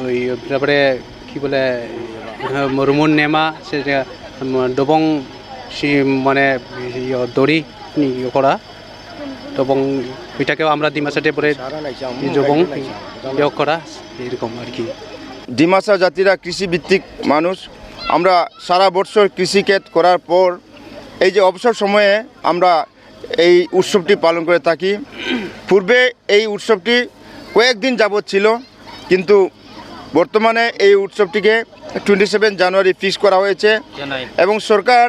ওই তারপরে কী বলে রুমুন নেমা সেটা ডবং মানে দড়ি করা এবং ওইটাকেও আমরা ডিমাসাতে পরে ডবং করা এরকম আর কি। ডিমাসা জাতিরা কৃষিভিত্তিক মানুষ। আমরা সারা বছর কৃষিকাজ করার পর এই যে অবসর সময়ে আমরা এই উৎসবটি পালন করে থাকি। পূর্বে এই উৎসবটি কয়েকদিন যাবৎ ছিল, কিন্তু বর্তমানে এই উৎসবটিকে 27 জানুয়ারি ফিক্স করা হয়েছে এবং সরকার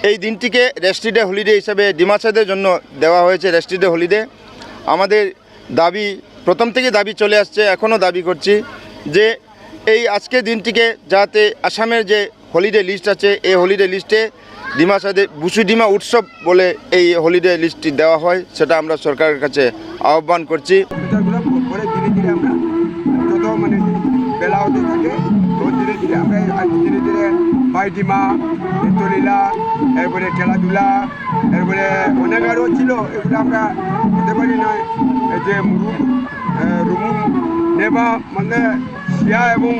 এই দিনটিকে রেস্ট ডে হলিডে হিসাবে ডিমাসাদের জন্য দেওয়া হয়েছে। রেস্ট ডে হলিডে আমাদের দাবি প্রথম থেকে দাবি চলে আসছে, এখনও দাবি করছি যে এই আজকের দিনটিকে যাতে আসামের যে হলিডে লিস্ট আছে এই হলিডে লিস্টে ডিমাসাদের বুসুডিমা উৎসব বলে এই হলিডে লিস্টটি দেওয়া হয়, সেটা আমরা সরকারের কাছে আহ্বান করছি। পরে ধীরে ধীরে আমরা যত মানে বেলা হতে থাকে তো ধীরে ধীরে আমরা ধীরে ধীরে বাইডিমা নৃত্যলীলা এরপরে খেলাধুলা এরপরে অনেক আরও ছিল, এগুলো আমরা বলতে পারি না। এই যে রুমুন নেবা মানে শিয়া এবং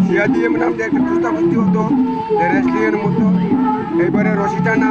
শিয়া দিয়ে মানে আমাদের একটা কুস্তাকুস্তি হতো রেস্টলিংয়ের মতো, এরপরে রশি টানা।